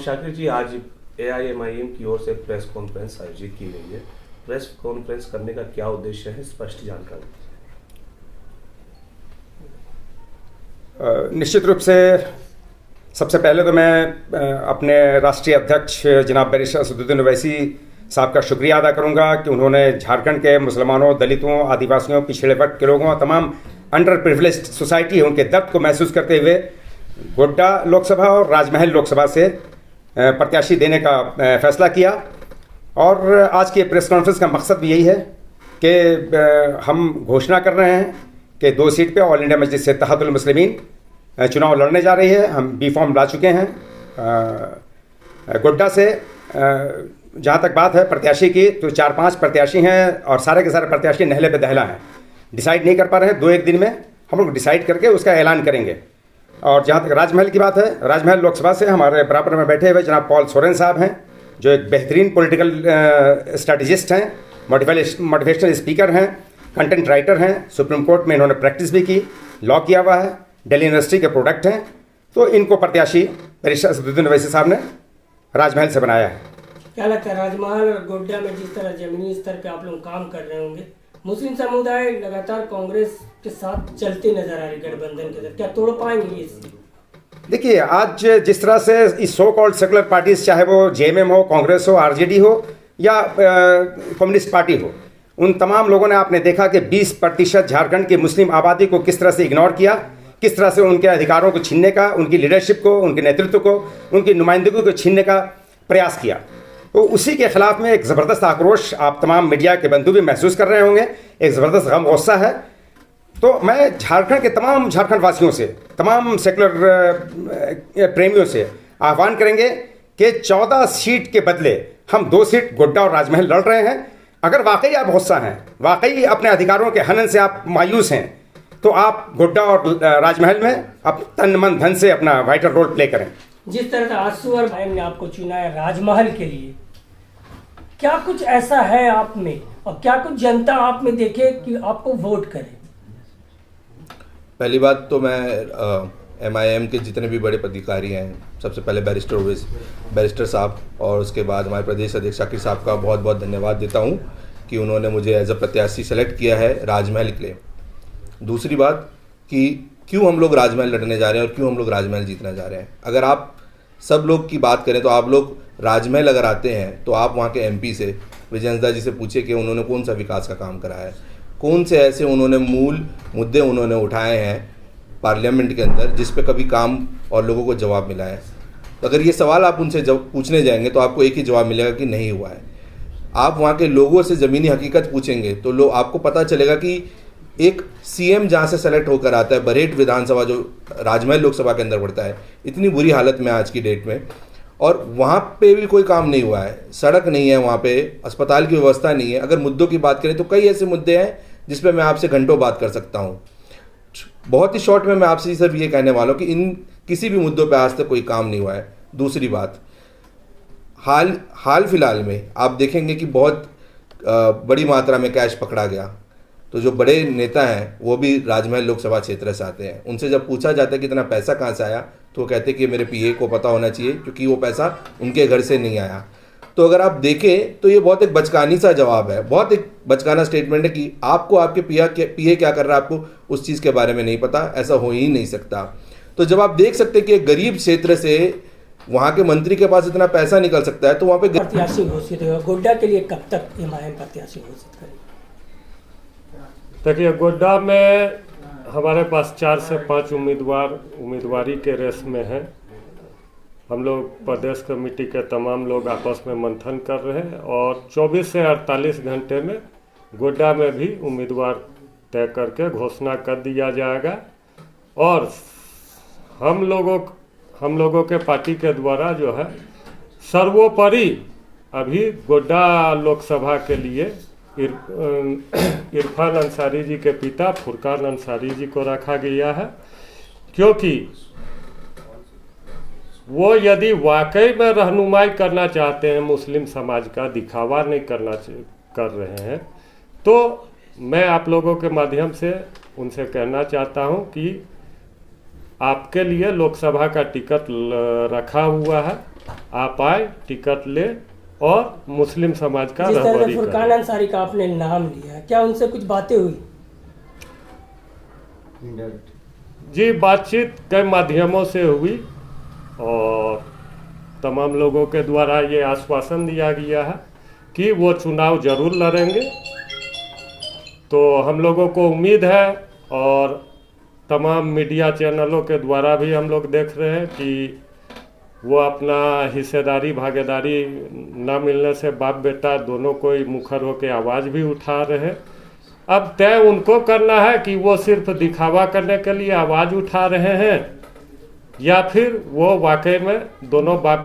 शाकिर जी, आज AIMIM की ओर से प्रेस कॉन्फ्रेंस आयोजित की गई है। प्रेस कॉन्फ्रेंस करने का क्या उद्देश्य है, स्पष्ट जानकारी। निश्चित रूप से सबसे पहले तो मैं अपने राष्ट्रीय अध्यक्ष जनाब बैरिस्टर असदुद्दीन ओवैसी साहब का शुक्रिया अदा करूंगा कि उन्होंने झारखंड के मुसलमानों, दलितों, आदिवासियों, पिछड़े वर्ग के लोगों, तमाम अंडर प्रिविलेज्ड सोसाइटी है, उनके दर्द को महसूस करते हुए गोड्डा लोकसभा और राजमहल लोकसभा से प्रत्याशी देने का फैसला किया। और आज की प्रेस कॉन्फ्रेंस का मकसद भी यही है कि हम घोषणा कर रहे हैं कि 2 सीट पे ऑल इंडिया मजलिस इत्तेहादुल मुस्लिमीन चुनाव लड़ने जा रही है। हम बी फॉर्म ला चुके हैं। गोड्डा से जहाँ तक बात है प्रत्याशी की, तो 4-5 प्रत्याशी हैं और सारे के सारे प्रत्याशी नहले पे दहला हैं, डिसाइड नहीं कर पा रहे हैं। 2-1 दिन में हम लोग डिसाइड करके उसका ऐलान करेंगे। और जहाँ तक राजमहल की बात है, राजमहल लोकसभा से हमारे बराबर में बैठे हुए जनाब पॉल सोरेन साहब हैं, जो एक बेहतरीन पॉलिटिकल स्ट्रैटेजिस्ट हैं, मोटिवेशनल स्पीकर हैं, कंटेंट राइटर हैं, सुप्रीम कोर्ट में इन्होंने प्रैक्टिस भी की, लॉ किया हुआ है, दिल्ली यूनिवर्सिटी के प्रोडक्ट हैं। तो इनको प्रत्याशी बैरिस्टर असदुद्दीन ओवैसी साहब ने राजमहल से बनाया है। क्या लगता है राजमहल और गोड्डा में जिस तरह जमीनी स्तर पे आप लोग काम कर रहे होंगे, मुस्लिम समुदाय लगातार कांग्रेस के साथ चलते नजर आ रही गठबंधन के साथ, क्या तोड़ पाएंगे इस? देखिए, आज जिस तरह से इस सो कॉल्ड सेकुलर पार्टीज, चाहे वो JMM हो, कांग्रेस हो, RJD हो या कम्युनिस्ट पार्टी हो, उन तमाम लोगों ने आपने देखा कि 20% झारखंड की मुस्लिम आबादी को किस तरह से इग्नोर किया, किस तरह से उनके अधिकारों को छीनने का, उनकी लीडरशिप को, उनके नेतृत्व को, उनकी नुमाइंदगी को छीनने का प्रयास किया। तो उसी के खिलाफ में एक ज़बरदस्त आक्रोश आप तमाम मीडिया के बंधु भी महसूस कर रहे होंगे, एक ज़बरदस्त गम गुस्सा है। तो मैं झारखंड के तमाम झारखंड वासियों से, तमाम सेकुलर प्रेमियों से आह्वान करेंगे कि 14 सीट के बदले हम 2 सीट गोड्डा और राजमहल लड़ रहे हैं। अगर वाकई आप गुस्सा हैं, वाकई अपने अधिकारों के हनन से आप मायूस हैं, तो आप गोड्डा और राजमहल में आप तन मन धन से अपना वाइटल रोल प्ले करें। जिस तरह से आंसू और भाई ने आपको चुना है राजमहल के लिए, क्या कुछ ऐसा है आप में और क्या कुछ जनता आप में देखे कि आपको वोट करे? पहली बात तो मैं MIM के जितने भी बड़े पदाधिकारी हैं, सबसे पहले बैरिस्टर साहब और उसके बाद हमारे प्रदेश अध्यक्ष शाकिर साहब का बहुत बहुत धन्यवाद देता हूं कि उन्होंने मुझे एज अ प्रत्याशी सेलेक्ट किया है राजमहल के लिए। दूसरी बात कि क्यों हम लोग राजमहल लड़ने जा रहे हैं और क्यों हम लोग राजमहल जीतने जा रहे हैं। अगर आप सब लोग की बात करें तो आप लोग राजमहल अगर आते हैं तो आप वहाँ के MP से विजयेंद्र जी से पूछिए कि उन्होंने कौन सा विकास का काम करा है, कौन से ऐसे उन्होंने मूल मुद्दे उन्होंने उठाए हैं पार्लियामेंट के अंदर जिस पे कभी काम और लोगों को जवाब मिला है। तो अगर ये सवाल आप उनसे जब पूछने जाएंगे तो आपको एक ही जवाब मिलेगा कि नहीं हुआ है। आप वहाँ के लोगों से ज़मीनी हकीकत पूछेंगे तो आपको पता चलेगा कि एक CM जहाँ से सेलेक्ट होकर आता है, बरहेट विधानसभा जो राजमहल लोकसभा के अंदर पड़ता है, इतनी बुरी हालत में आज की डेट में, और वहाँ पे भी कोई काम नहीं हुआ है। सड़क नहीं है वहाँ पे, अस्पताल की व्यवस्था नहीं है। अगर मुद्दों की बात करें तो कई ऐसे मुद्दे हैं जिस पे मैं आपसे घंटों बात कर सकता हूँ। बहुत ही शॉर्ट में मैं आपसे सिर्फ ये कहने वाला हूँ कि इन किसी भी मुद्दों पे आज तक कोई काम नहीं हुआ है। दूसरी बात, हाल फिलहाल में आप देखेंगे कि बहुत बड़ी मात्रा में कैश पकड़ा गया। तो जो बड़े नेता हैं वो भी राजमहल लोकसभा क्षेत्र से आते हैं। उनसे जब पूछा जाता है कि इतना पैसा कहाँ से आया तो वो कहते हैं कि मेरे PA को पता होना चाहिए, क्योंकि वो पैसा उनके घर से नहीं आया। तो अगर आप देखें तो ये बहुत एक बचकानी सा जवाब है, बहुत एक बचकाना स्टेटमेंट है कि आपको आपके PA क्या कर रहा है आपको उस चीज़ के बारे में नहीं पता। ऐसा हो ही नहीं सकता। तो जब आप देख सकते हैं कि एक गरीब क्षेत्र से वहाँ के मंत्री के पास इतना पैसा निकल सकता है तो वहाँ पे प्रत्याशी घोषित है गोड्डा के लिए, कब तक MIM प्रत्याशी घोषित करेगी? देखिए, गोड्डा में हमारे पास 4 से 5 उम्मीदवारी के रेस में हैं। हम लोग प्रदेश कमेटी के तमाम लोग आपस में मंथन कर रहे हैं और 24 से 48 घंटे में गोड्डा में भी उम्मीदवार तय करके घोषणा कर दिया जाएगा। और हम लोगों के पार्टी के द्वारा जो है सर्वोपरि अभी गोड्डा लोकसभा के लिए इरफान अंसारी जी के पिता फुरकान अंसारी जी को रखा गया है, क्योंकि वो यदि वाकई में रहनुमाई करना चाहते हैं, मुस्लिम समाज का दिखावा नहीं कर रहे हैं, तो मैं आप लोगों के माध्यम से उनसे कहना चाहता हूं कि आपके लिए लोकसभा का टिकट रखा हुआ है, आप आए, टिकट ले और मुस्लिम समाज का जिस तरह रहबरी से फुरकान करें। अंसारी का आपने नाम लिया, क्या उनसे कुछ बातें हुई? जी, बातचीत कई माध्यमों से हुई और तमाम लोगों के द्वारा ये आश्वासन दिया गया है कि वो चुनाव जरूर लड़ेंगे। तो हम लोगों को उम्मीद है और तमाम मीडिया चैनलों के द्वारा भी हम लोग देख रहे हैं कि वो अपना हिस्सेदारी भागीदारी न मिलने से बाप बेटा दोनों कोई मुखर होकर आवाज़ भी उठा रहे हैं। अब तय उनको करना है कि वो सिर्फ दिखावा करने के लिए आवाज़ उठा रहे हैं या फिर वो वाकई में दोनों बाप